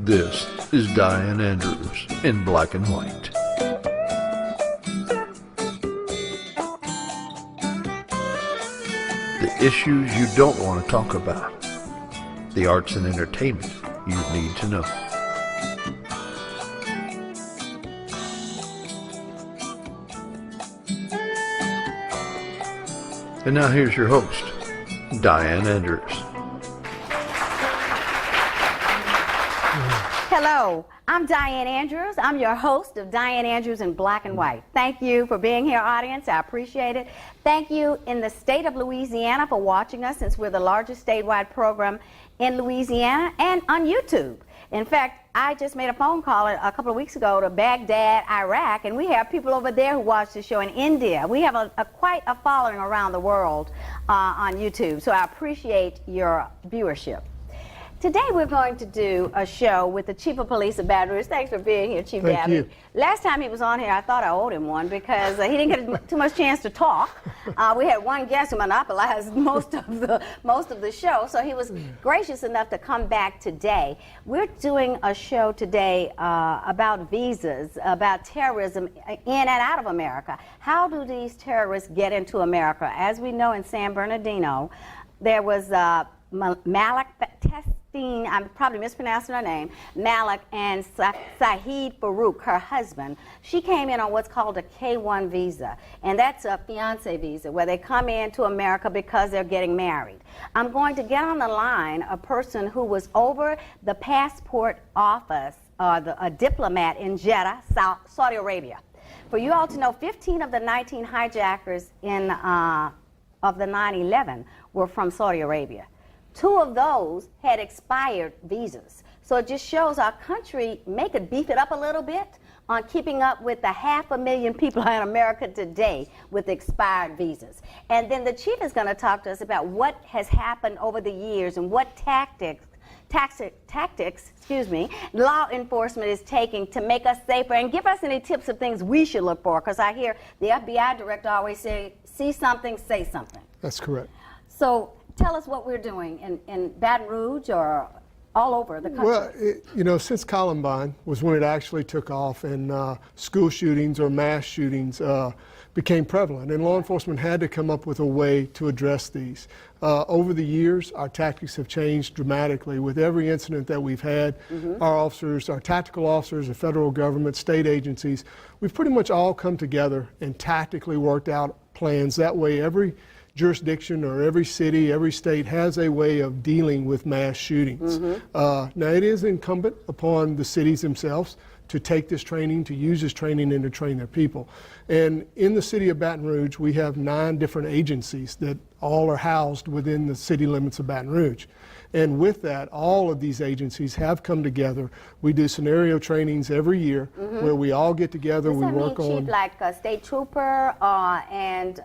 This is Dianne Andrews in Black and White. The issues you don't want to talk about. The arts and entertainment you need to know. And now here's your host, Dianne Andrews. Hello, I'm Dianne Andrews. I'm your host of Dianne Andrews in Black and White. Thank you for being here, audience. I appreciate it. Thank you in the state of Louisiana for watching us, since we're the largest statewide program in Louisiana and on YouTube. In fact, I just made a phone call a couple of weeks ago to Baghdad, Iraq, and we have people over there who watch the show in India. We have quite a following around the world on YouTube, so I appreciate your viewership. Today we're going to do a show with the Chief of Police of Baton Rouge. Thanks for being here, Chief Dabadie. Thank you. Last time he was on here, I thought I owed him one because he didn't get too much chance to talk. We had one guest who monopolized most of the show, so he was gracious enough to come back today. We're doing a show today about visas, about terrorism in and out of America. How do these terrorists get into America? As we know, in San Bernardino, there was Malik I'm probably mispronouncing her name, Malik and Saeed Farouk, her husband. She came in on what's called a K-1 visa, and that's a fiance visa, where they come into America because they're getting married. I'm going to get on the line a person who was over the passport office, a diplomat in Jeddah, Saudi Arabia. For you all to know, 15 of the 19 hijackers of the 9/11 were from Saudi Arabia. 2 of those had expired visas. So it just shows our country could beef it up a little bit on keeping up with the 500,000 people in America today with expired visas. And then the chief is going to talk to us about what has happened over the years and what tactics, law enforcement is taking to make us safer, and give us any tips of things we should look for, because I hear the FBI director always say, see something, say something. That's correct. So tell us what we're doing in Baton Rouge or all over the country. Well, since Columbine was when it actually took off, and school shootings or mass shootings became prevalent, and law enforcement had to come up with a way to address these. Over the years, our tactics have changed dramatically. With every incident that we've had, our officers, our tactical officers, the federal government, state agencies, we've pretty much all come together and tactically worked out plans. That way, every jurisdiction or every city, every state has a way of dealing with mass shootings. Now, it is incumbent upon the cities themselves to take this training, to use this training, and to train their people. And in the city of Baton Rouge, we have 9 different agencies that all are housed within the city limits of Baton Rouge. And with that, all of these agencies have come together. We do scenario trainings every year where we all get together. Does we that work mean, on. Chief, like a state trooper and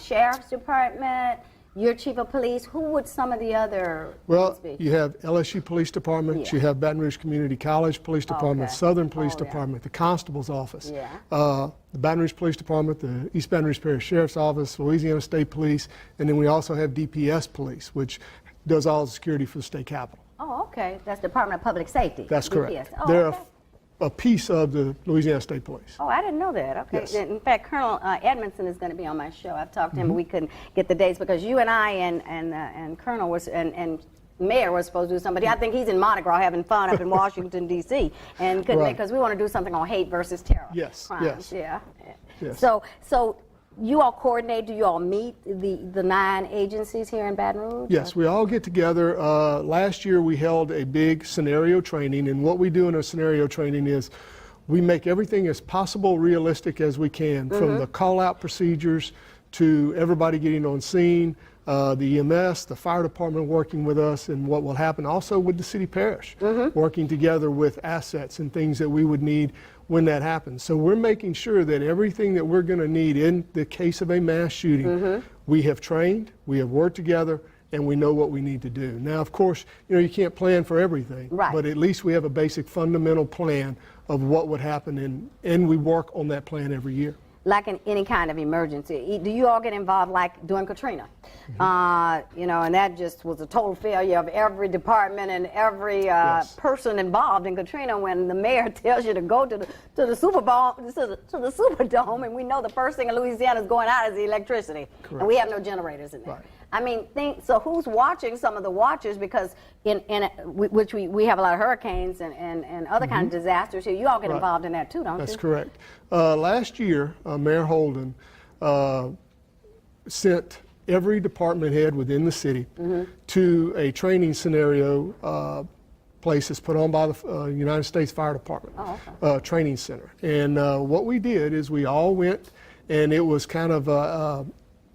sheriff's department? You're chief of police. Who would some of the other Well, be? you have LSU Police Department, Yeah. you have Baton Rouge Community College Police Department, Okay. Southern Police Oh, yeah. Department, the Constable's Office, Yeah. the Baton Rouge Police Department, the East Baton Rouge Parish Sheriff's Office, Louisiana State Police, and then we also have DPS Police, which does all the security for the state capitol. Oh, okay. That's Department of Public Safety. That's correct. DPS. Oh, They're okay. a piece of the Louisiana State Police. Oh, I didn't know that. Okay. Yes. In fact, Colonel Edmondson is going to be on my show. I've talked to him, but we couldn't get the dates because you and I and Colonel was and Mayor was supposed to do something. I think he's in Mardi Gras having fun up in Washington D.C. and couldn't Right. because we want to do something on hate versus terror. Yes, Crimes. yes. Yeah. Yes. So you all coordinate? Do you all meet the 9 agencies here in Baton Rouge? Yes, we all get together. Last year we held a big scenario training, and what we do in a scenario training is we make everything as possible realistic as we can, from the call-out procedures to everybody getting on scene, the EMS, the fire department working with us, and what will happen also with the city parish, working together with assets and things that we would need when that happens. So we're making sure that everything that we're going to need in the case of a mass shooting, we have trained, we have worked together, and we know what we need to do. Now, of course, you can't plan for everything, right. but at least we have a basic fundamental plan of what would happen, and we work on that plan every year. like in any kind of emergency, do you all get involved like during Katrina? You know, and that just was a total failure of every department and every person involved in Katrina when the mayor tells you to go to the Superdome, and we know the first thing in Louisiana is going out is the electricity. Correct. And we have no generators in there. Right. I mean, so who's watching some of the watchers, because which we have a lot of hurricanes and other kind of disasters here. You all get involved in that too, don't you? That's correct. Last year, Mayor Holden sent every department head within the city to a training scenario place that's put on by the United States Fire Department training center. And what we did is we all went, and it was kind of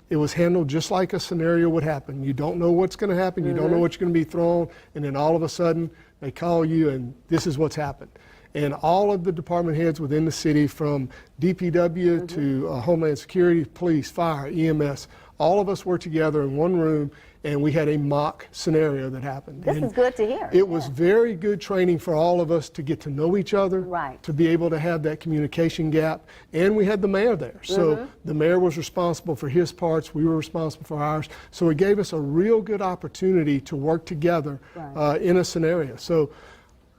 it was handled just like a scenario would happen. You don't know what's going to happen. You don't know what's going to be thrown. And then all of a sudden, they call you, and this is what's happened. And all of the department heads within the city, from DPW to Homeland Security, Police, Fire, EMS, all of us were together in one room, and we had a mock scenario that happened. This is good to hear. It was very good training for all of us to get to know each other, to be able to have that communication gap. And we had the mayor there. So the mayor was responsible for his parts, we were responsible for ours. So it gave us a real good opportunity to work together in a scenario. So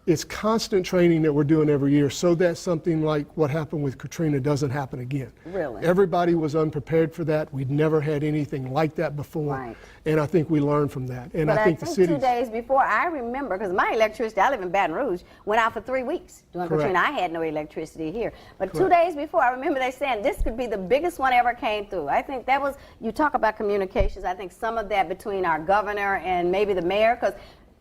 it's constant training that we're doing every year so that something like what happened with Katrina doesn't happen again. Really? Everybody was unprepared for that. We'd never had anything like that before. And I think we learned from that. And but I think the city. 2 days before, I remember, because my electricity, I live in Baton Rouge, went out for 3 weeks during Katrina. I had no electricity here. But 2 days before, I remember they saying this could be the biggest one ever came through. I think that was, you talk about communications, I think some of that between our governor and maybe the mayor, because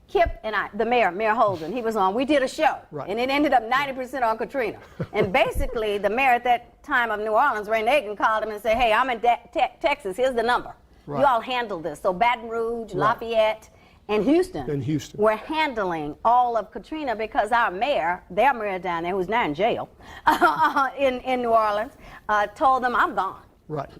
Kip and I, the mayor, Mayor Holden, he was on, we did a show, and it ended up 90% on Katrina. And basically, the mayor at that time of New Orleans, Ray Nagin, called him and said, hey, I'm in Texas, here's the number. You all handle this. So Baton Rouge, Lafayette, and Houston, were handling all of Katrina because our mayor, their mayor down there, who's now in jail in New Orleans, told them, I'm gone.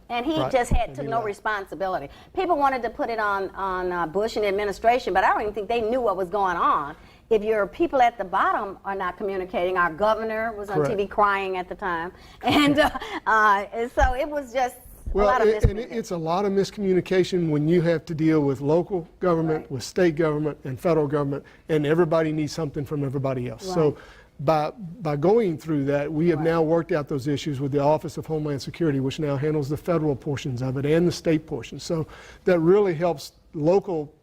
And he just took no responsibility. People wanted to put it on Bush and the administration, but I don't even think they knew what was going on. If your people at the bottom are not communicating, our governor was on TV crying at the time, and so it was just a lot of miscommunication. It's a lot of miscommunication when you have to deal with local government, with state government, and federal government, and everybody needs something from everybody else. So by going through that, we have now worked out those issues with the Office of Homeland Security, which now handles the federal portions of it and the state portions. So that really helps local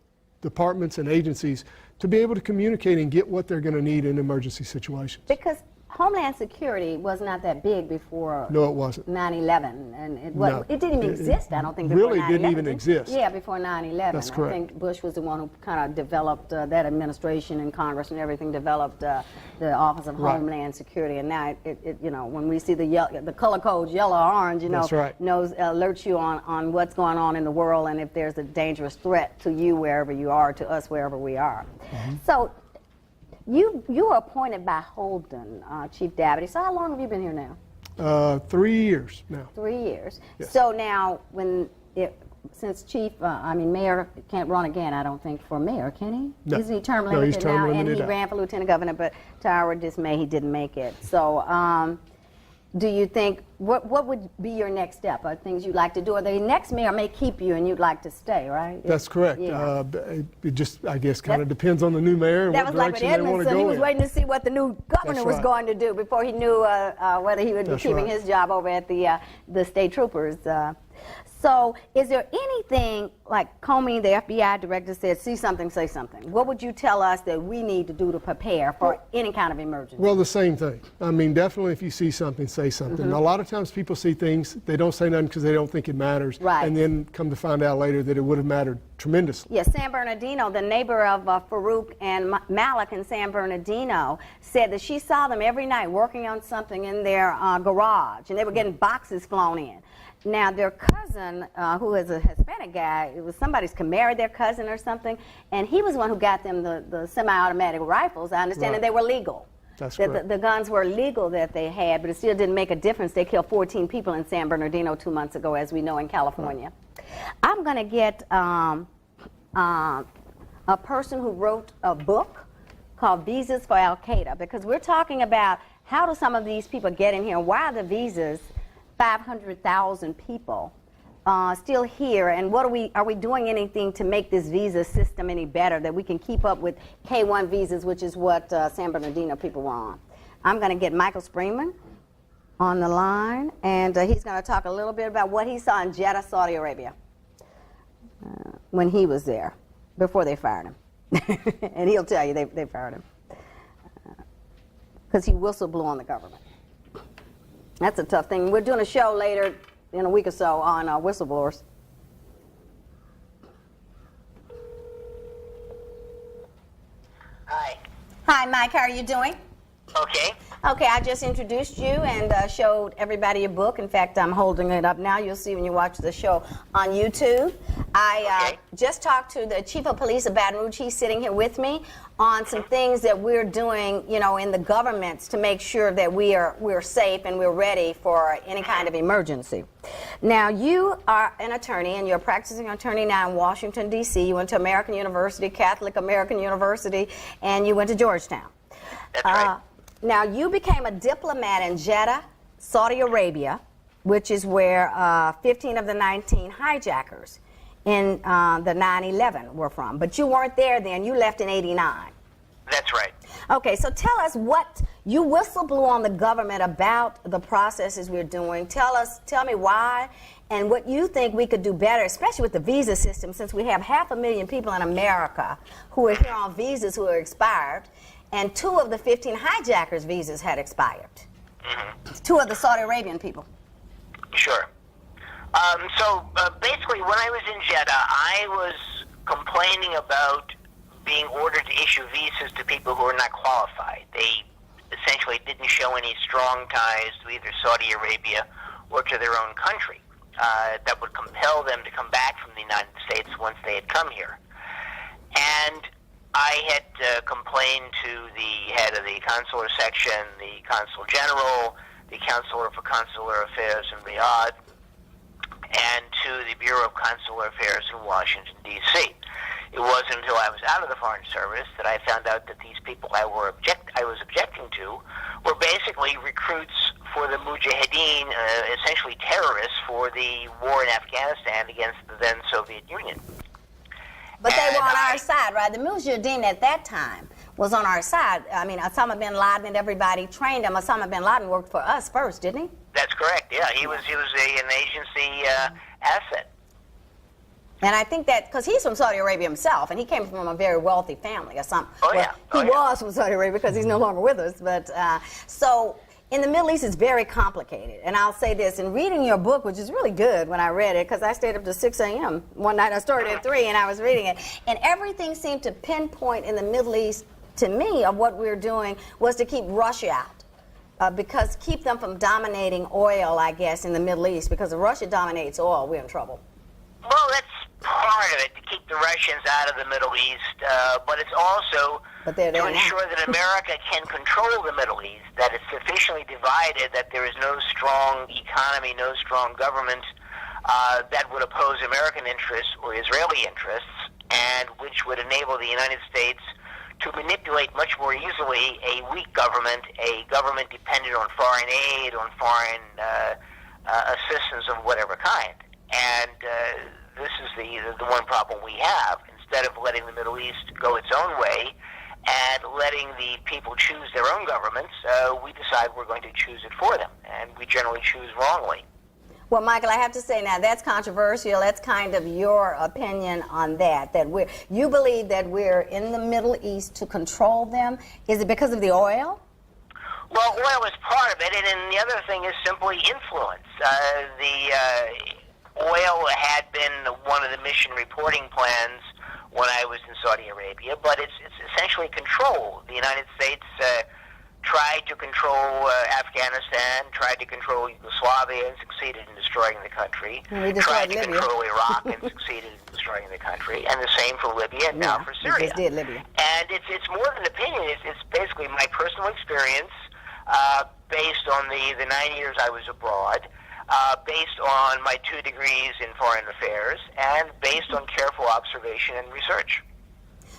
departments and agencies to be able to communicate and get what they're going to need in emergency situations. Because Homeland Security was not that big before 9/11, and it didn't even exist, I don't think, before 9/11. Really didn't even exist. Yeah, before 9/11. That's correct. I think Bush was the one who kind of developed that administration and Congress and everything, developed the Office of Homeland Security, and now you know, when we see the color codes, yellow, orange, you know, alerts you on what's going on in the world and if there's a dangerous threat to you wherever you are, to us wherever we are. So. You were appointed by Holden, Chief Dabadie. So how long have you been here now? 3 years now. 3 years. Yes. So now, since Mayor can't run again, I don't think, for mayor, can he? No. Isn't he term limited he's term now? limited And he ran for lieutenant governor, but to our dismay, he didn't make it. So do you think, what would be your next step? Are things you'd like to do? Or the next mayor may keep you and you'd like to stay, right? That's correct. It just, I guess, kind of depends on the new mayor and what direction they want to go in. He was waiting to see what the new governor was going to do before he knew whether he would be keeping his job over at the state troopers. So is there anything, like Comey, the FBI director, said, see something, say something? What would you tell us that we need to do to prepare for any kind of emergency? Well, the same thing. I mean, definitely if you see something, say something. A lot of times people see things, they don't say nothing because they don't think it matters. And then come to find out later that it would have mattered tremendously. Yes, San Bernardino, the neighbor of Farouk and Malik in San Bernardino, said that she saw them every night working on something in their garage, and they were getting boxes flown in. Now, their cousin, who is a Hispanic guy, it was somebody's married their cousin or something, and he was the one who got them the semi-automatic rifles. I understand that they were legal. That's correct. The guns were legal that they had, but it still didn't make a difference. They killed 14 people in San Bernardino 2 months ago, as we know, in California. I'm going to get a person who wrote a book called Visas for Al-Qaeda, because we're talking about how do some of these people get in here, and why are the visas 500,000 people still here, and what are we doing anything to make this visa system any better, that we can keep up with K-1 visas, which is what San Bernardino people were on? I'm going to get Michael Springman on the line, and he's going to talk a little bit about what he saw in Jeddah, Saudi Arabia, when he was there, before they fired him. And he'll tell you they fired him, because he whistle blew on the government. That's a tough thing. We're doing a show later in a week or so on whistleblowers. Hi. Hi, Mike. How are you doing? Okay. Okay, I just introduced you and showed everybody your book. In fact, I'm holding it up now. You'll see when you watch the show on YouTube. I just talked to the Chief of Police of Baton Rouge. He's sitting here with me on some things that we're doing, you know, in the governments to make sure that we're safe and we're ready for any kind of emergency. Now, you are an attorney, and you're a practicing attorney now in Washington, D.C. You went to American University, Catholic American University, and you went to Georgetown. That's right. Now, you became a diplomat in Jeddah, Saudi Arabia, which is where 15 of the 19 hijackers in the 9/11 were from. But you weren't there then. You left in '89. That's right. Okay, so tell us what you whistle blew on the government about the processes we're doing. Tell me why, and what you think we could do better, especially with the visa system, since we have 500,000 people in America who are here on visas who are expired. And 2 of the 15 hijackers' visas had expired. 2 of the Saudi Arabian people. Sure. So basically, when I was in Jeddah, I was complaining about being ordered to issue visas to people who are not qualified. They essentially didn't show any strong ties to either Saudi Arabia or to their own country that would compel them to come back from the United States once they had come here. And I had complained to the head of the consular section, the consul general, the counselor for consular affairs in Riyadh, and to the Bureau of Consular Affairs in Washington, D.C. It wasn't until I was out of the Foreign Service that I found out that these people I was objecting to were basically recruits for the Mujahideen, essentially terrorists for the war in Afghanistan against the then Soviet Union. But they were on our side, right? The Mujahideen at that time was on our side. I mean, Osama bin Laden and everybody trained him. Osama bin Laden worked for us first, didn't he? That's correct. Yeah, he was an agency asset. And I think that because he's from Saudi Arabia himself, and he came from a very wealthy family. He was from Saudi Arabia because he's no longer with us. But so in the Middle East, it's very complicated. And I'll say this, in reading your book, which is really good when I read it, because I stayed up to 6 a.m. one night. I started at 3, and I was reading it. And everything seemed to pinpoint in the Middle East, to me, of what we're doing was to keep Russia out. Because keep them from dominating oil, I guess, in the Middle East. Because if Russia dominates oil, we're in trouble. Well, that's part of it, to keep the Russians out of the Middle East, but it's also to ensure that America can control the Middle East, that it's sufficiently divided, that there is no strong economy, no strong government that would oppose American interests or Israeli interests, and which would enable the United States to manipulate much more easily a weak government, a government dependent on foreign aid, on foreign assistance of whatever kind. And this is the one problem we have. Instead of letting the Middle East go its own way and letting the people choose their own governments, we decide we're going to choose it for them, and we generally choose wrongly. Well, Michael, I have to say now, that's controversial. That's kind of your opinion on that you believe that we're in the Middle East to control them. Is it because of the oil? Well, oil is part of it, and then the other thing is simply influence. Oil had been one of the mission reporting plans when I was in Saudi Arabia, but it's essentially control. The United States tried to control Afghanistan, tried to control Yugoslavia, and succeeded in destroying the country. Tried to control Iraq and succeeded in destroying the country, and the same for Libya and now for Syria. Just did Libya. And it's more than opinion. It's basically my personal experience based on the 9 years I was abroad. Based on my 2 degrees in foreign affairs, and based on careful observation and research.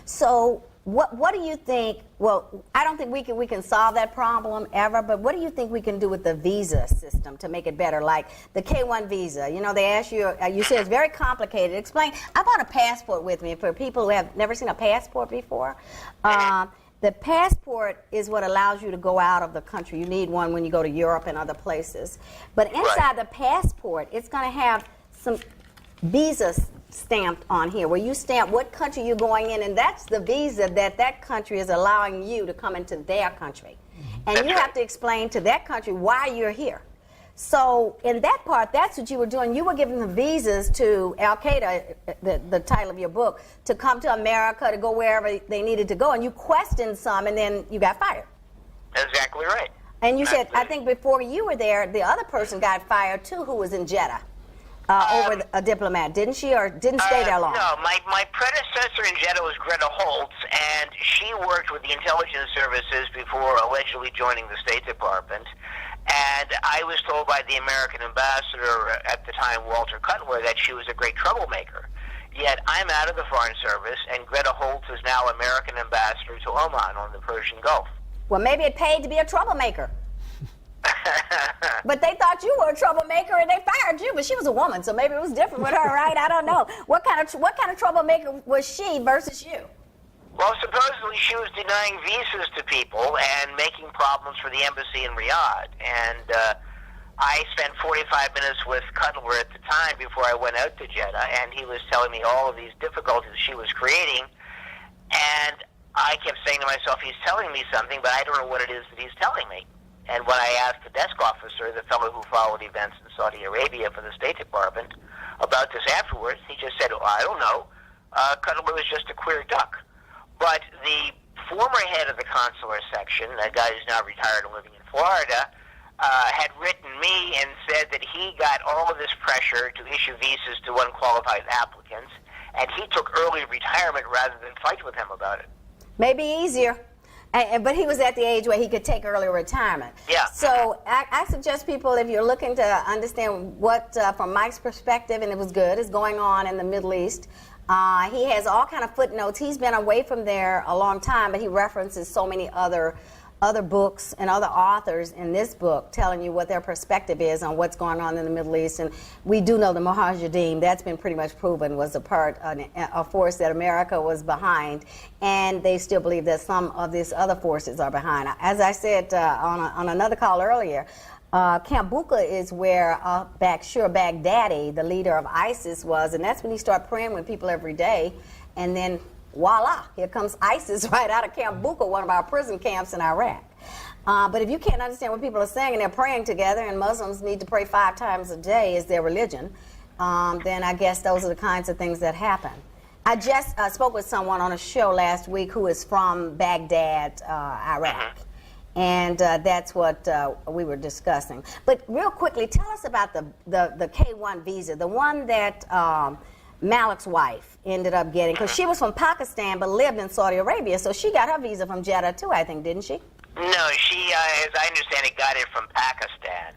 So What do you think? Well, I don't think we can solve that problem ever. But what do you think we can do with the visa system to make it better? Like the K-1 visa. You know, they ask you. You say it's very complicated. Explain. I brought a passport with me for people who have never seen a passport before. The passport is what allows you to go out of the country. You need one when you go to Europe and other places. But inside the passport, it's going to have some visas stamped on here, where you stamp what country you're going in, and that's the visa that country is allowing you to come into their country. And you have to explain to that country why you're here. So in that part, that's what you were doing. You were giving them visas to Al-Qaeda, the title of your book, to come to America, to go wherever they needed to go, and you questioned some, and then you got fired. Exactly right. And you said, I think before you were there, the other person got fired too, who was in Jeddah. Over a diplomat, didn't she, or didn't stay there long? No, my predecessor in Jeddah was Greta Holtz, and she worked with the intelligence services before allegedly joining the State Department. And I was told by the American ambassador at the time, Walter Cutler, that she was a great troublemaker. Yet I'm out of the Foreign Service, and Greta Holtz is now American ambassador to Oman on the Persian Gulf. Well, maybe it paid to be a troublemaker. But they thought you were a troublemaker and they fired you. But she was a woman, so maybe it was different with her, right? I don't know. What kind of troublemaker was she versus you? Well, supposedly she was denying visas to people and making problems for the embassy in Riyadh. And I spent 45 minutes with Cutler at the time before I went out to Jeddah, and he was telling me all of these difficulties she was creating. And I kept saying to myself, he's telling me something, but I don't know what it is that he's telling me. And when I asked the desk officer, the fellow who followed events in Saudi Arabia for the State Department, about this afterwards, he just said, I don't know. Cutler was just a queer duck. But the former head of the consular section, a guy who's now retired and living in Florida, had written me and said that he got all of this pressure to issue visas to unqualified applicants, and he took early retirement rather than fight with him about it. Maybe easier. But he was at the age where he could take early retirement. Yeah. So I suggest people, if you're looking to understand what, from Mike's perspective, and it was good, is going on in the Middle East, he has all kind of footnotes. He's been away from there a long time, but he references so many other books and other authors in this book telling you what their perspective is on what's going on in the Middle East. And we do know the Mujahideen, that's been pretty much proven, was a force that America was behind, and they still believe that some of these other forces are behind. As I said on another call earlier, Camp Bucca is where Baghdadi, the leader of ISIS, was, and that's when he started praying with people every day, and then voila, here comes ISIS right out of Camp Bucca, one of our prison camps in Iraq. But if you can't understand what people are saying and they're praying together, and Muslims need to pray 5 times a day is their religion, then I guess those are the kinds of things that happen. I just spoke with someone on a show last week who is from Baghdad, Iraq. And that's what we were discussing. But real quickly, tell us about the K-1 visa, the one that Malik's wife ended up getting, because she was from Pakistan but lived in Saudi Arabia, so she got her visa from Jeddah too, I think, didn't she? No, she, as I understand it, got it from Pakistan.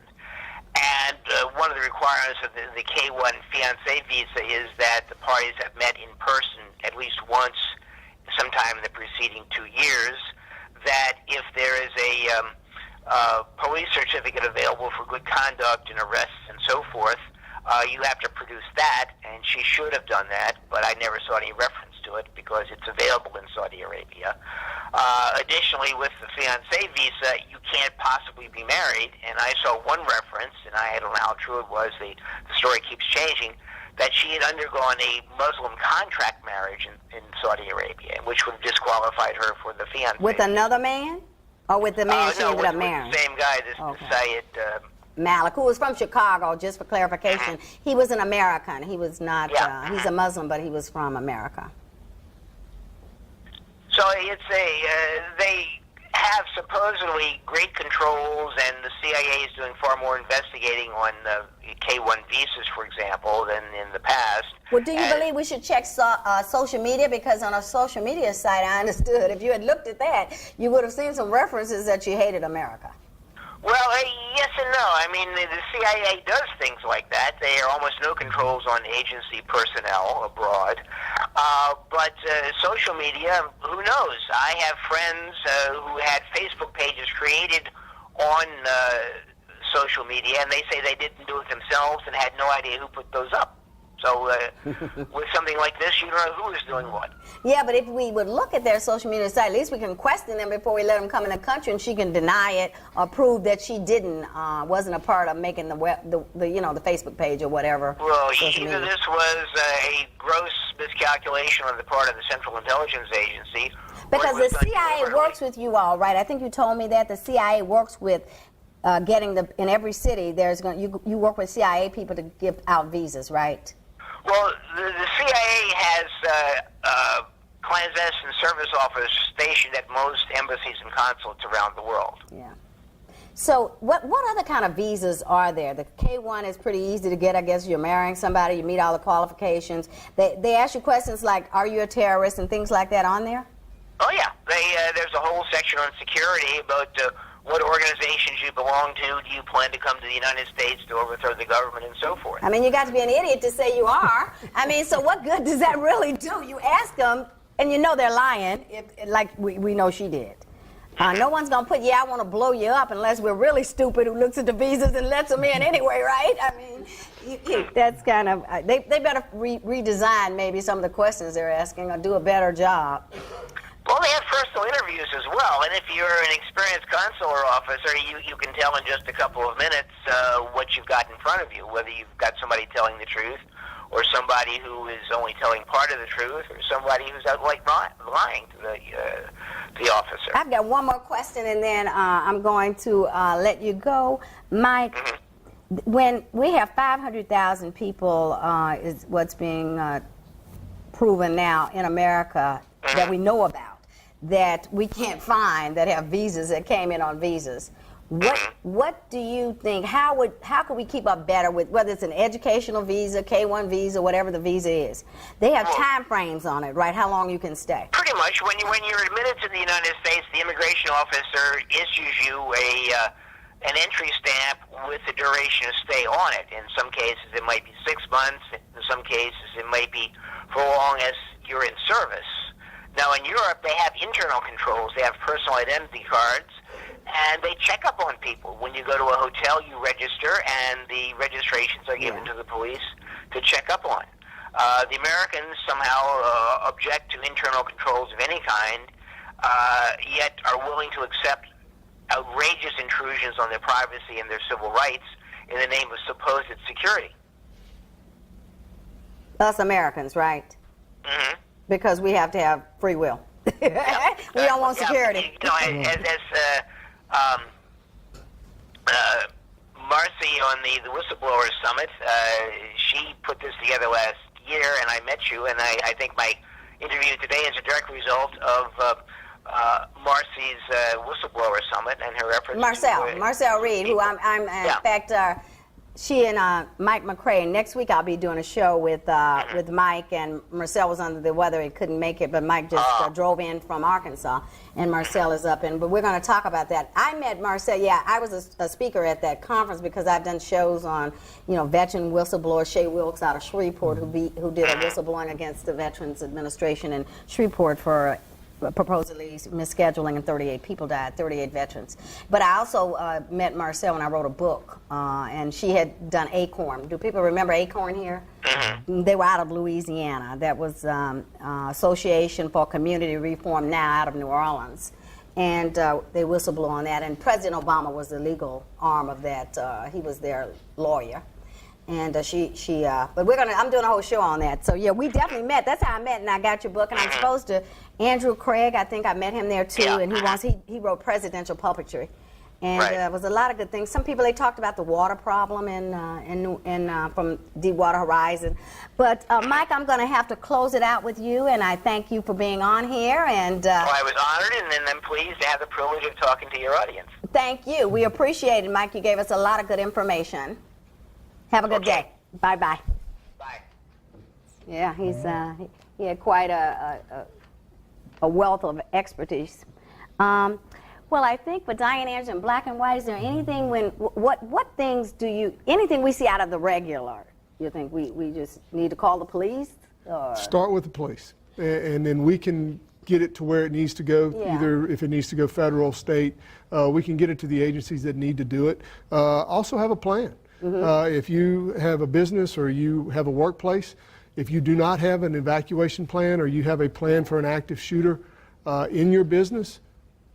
And one of the requirements of the K-1 fiancé visa is that the parties have met in person at least once, sometime in the preceding 2 years, that if there is a police certificate available for good conduct and arrests and so forth, you have to produce that, and she should have done that, but I never saw any reference to it because it's available in Saudi Arabia. Additionally, with the fiancé visa, you can't possibly be married, and I saw one reference, and I don't know how true it was, the story keeps changing, that she had undergone a Muslim contract marriage in Saudi Arabia, which would have disqualified her for the fiancé. With another man? Or with the man she ended up marrying? With the same guy, this Syed... Malik, who was from Chicago, just for clarification. He was an American. He was not, he's a Muslim, but he was from America. So it's they have supposedly great controls, and the CIA is doing far more investigating on K-1 visas, for example, than in the past. Well, do you believe we should check social media? Because on a social media site, I understood, if you had looked at that, you would have seen some references that you hated America. Well, yes and no. I mean, the CIA does things like that. There are almost no controls on agency personnel abroad. But social media, who knows? I have friends who had Facebook pages created on social media, and they say they didn't do it themselves and had no idea who put those up. So with something like this, you don't know who is doing what. Yeah, but if we would look at their social media site, at least we can question them before we let them come in the country, and she can deny it or prove that she wasn't a part of making the Facebook page or whatever. Well, either this was a gross miscalculation on the part of the Central Intelligence Agency. Because the CIA works with you all, right? I think you told me that the CIA works with getting in every city. You work with CIA people to give out visas, right? Well, the CIA has clandestine service officers stationed at most embassies and consulates around the world. Yeah. So what other kind of visas are there? The K-1 is pretty easy to get. I guess you're marrying somebody, you meet all the qualifications. They ask you questions like, are you a terrorist, and things like that on there? Oh, yeah. There's a whole section on security about what organizations you belong to. Do you plan to come to the United States to overthrow the government, and so forth? I mean, you got to be an idiot to say you are. I mean, so what good does that really do? You ask them, and you know they're lying, like we know she did. No one's going to put, I want to blow you up, unless we're really stupid who looks at the visas and lets them in anyway, right? I mean, that's kind of, they better redesign maybe some of the questions they're asking, or do a better job. Well, they have personal interviews as well, and if you're an experienced consular officer, you can tell in just a couple of minutes what you've got in front of you, whether you've got somebody telling the truth, or somebody who is only telling part of the truth, or somebody who's outright lying to the officer. I've got one more question, and then I'm going to let you go. Mike, when we have 500,000 people is what's being proven now in America that we know about, that we can't find, that have visas, that came in on visas. What do you think, how could we keep up better with, whether it's an educational visa, K-1 visa, whatever the visa is? They have time frames on it, right? How long you can stay? Pretty much. When you're admitted to the United States, the immigration officer issues you an entry stamp with the duration of stay on it. In some cases, it might be 6 months. In some cases, it might be for as long as you're in service. Now, in Europe, they have internal controls. They have personal identity cards, and they check up on people. When you go to a hotel, you register, and the registrations are given to the police to check up on. The Americans somehow object to internal controls of any kind, yet are willing to accept outrageous intrusions on their privacy and their civil rights in the name of supposed security. Us Americans, right? Mm-hmm. Because we have to have free will. We don't want security. You know, as Marcy on the Whistleblower Summit, she put this together last year, and I met you, and I think my interview today is a direct result of Marcy's Whistleblower Summit and her efforts. Marcel Reed, who I'm in fact, she and Mike McCrae. Next week I'll be doing a show with Mike, and Marcel was under the weather and couldn't make it, but Mike just drove in from Arkansas, and Marcel is up, but we're going to talk about that. I met Marcel, I was a speaker at that conference because I've done shows on, veteran whistleblowers. Shay Wilkes out of Shreveport, who did a whistleblowing against the Veterans Administration in Shreveport for supposedly misscheduling, and 38 people died, 38 veterans. But I also met Marcel when I wrote a book, and she had done ACORN. Do people remember ACORN here? Mm-hmm. They were out of Louisiana. That was Association for Community Reform, now out of New Orleans. And they whistleblow on that. And President Obama was the legal arm of that. He was their lawyer. And but I'm doing a whole show on that. So yeah, we definitely met. That's how I met, and I got your book. And I'm supposed to, Andrew Craig, I think I met him there too, and he wrote Presidential Puppetry. And there was a lot of good things. Some people, they talked about the water problem from Deepwater Horizon. But Mike, I'm going to have to close it out with you, and I thank you for being on here. And well, I was honored, and I'm pleased to have the privilege of talking to your audience. Thank you. We appreciate it, Mike. You gave us a lot of good information. Have a good day. Bye-bye. Bye. Yeah, he had quite a wealth of expertise. Well, I think for Dianne Anderson, in black and white, is there anything what things anything we see out of the regular, you think we just need to call the police? Or? Start with the police, and then we can get it to where it needs to go, either if it needs to go federal, state, we can get it to the agencies that need to do it. Also have a plan. If you have a business or you have a workplace, if you do not have an evacuation plan or you have a plan for an active shooter in your business,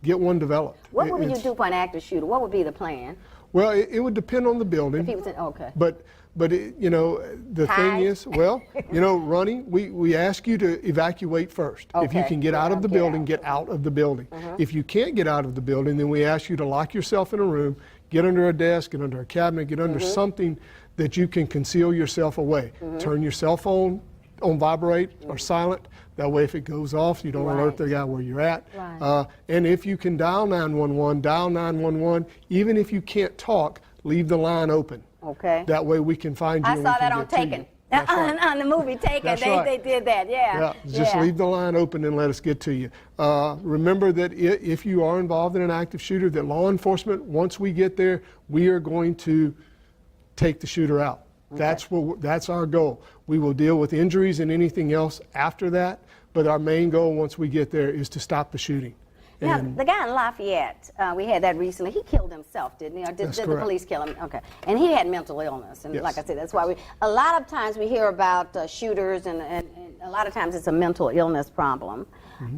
get one developed. What would you do for an active shooter? What would be the plan? Well, it would depend on the building. If he was in, okay. But you know, the thing is, well, you know, running, we ask you to evacuate first. Okay. If you can get out of the building, get out of the building. If you can't get out of the building, then we ask you to lock yourself in a room, get under a desk, get under a cabinet, get under something that you can conceal yourself away. Turn your cell phone on vibrate or silent. That way, if it goes off, you don't alert the guy where you're at. And if you can dial 911, dial 911. Even if you can't talk, leave the line open. Okay. That way we can find you. I saw that on Taken. On the movie Taken, they did that, Just leave the line open and let us get to you. Remember that if you are involved in an active shooter, that law enforcement, once we get there, we are going to take the shooter out. That's our goal. We will deal with injuries and anything else after that, but our main goal once we get there is to stop the shooting. Now, the guy in Lafayette, we had that recently, he killed himself, didn't he? Or did the police kill him? Okay. And he had mental illness. And like I said, that's why a lot of times we hear about shooters, and a lot of times it's a mental illness problem.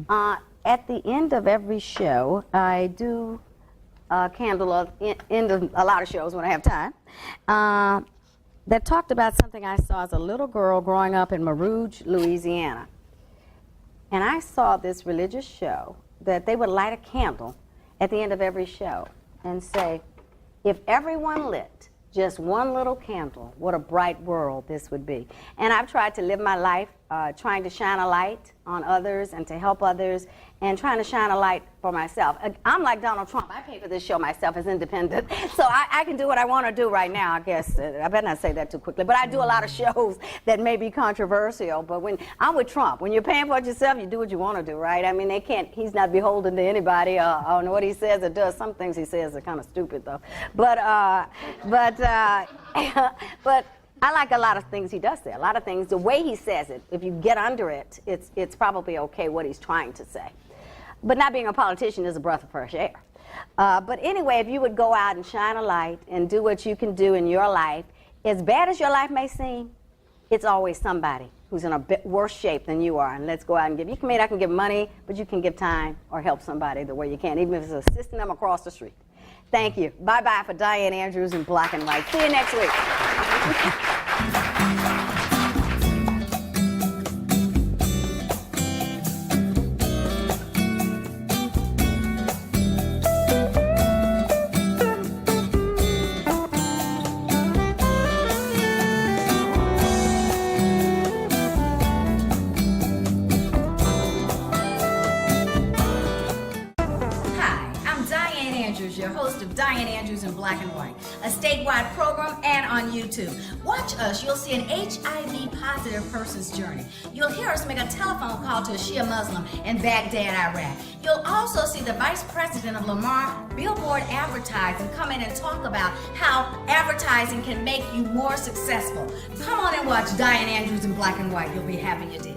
At the end of every show, I do candle end of a lot of shows when I have time, that talked about something I saw as a little girl growing up in Marouge, Louisiana. And I saw this religious show that they would light a candle at the end of every show and say, if everyone lit just one little candle, what a bright world this would be. And I've tried to live my life trying to shine a light on others and to help others and trying to shine a light for myself. I'm like Donald Trump. I pay for this show myself as independent. So I can do what I want to do right now, I guess. I better not say that too quickly. But I do a lot of shows that may be controversial. But when I'm with Trump, when you're paying for it yourself, you do what you want to do, right? I mean, he's not beholden to anybody on what he says or does. Some things he says are kind of stupid, though. But I like a lot of things he does say. A lot of things, the way he says it, if you get under it, it's probably okay what he's trying to say. But not being a politician is a breath of fresh air. But anyway, if you would go out and shine a light and do what you can do in your life, as bad as your life may seem, it's always somebody who's in a bit worse shape than you are. And let's go out and give. You may not can give money, but you can give time or help somebody the way you can, even if it's assisting them across the street. Thank you. Bye-bye for Dianne Andrews in Black and White. See you next week. Your host of Dianne Andrews in Black and White, a statewide program and on YouTube. Watch us, you'll see an HIV positive person's journey. You'll hear us make a telephone call to a Shia Muslim in Baghdad, Iraq. You'll also see the Vice President of Lamar Billboard Advertising come in and talk about how advertising can make you more successful. Come on and watch Dianne Andrews in Black and White. You'll be happy you did.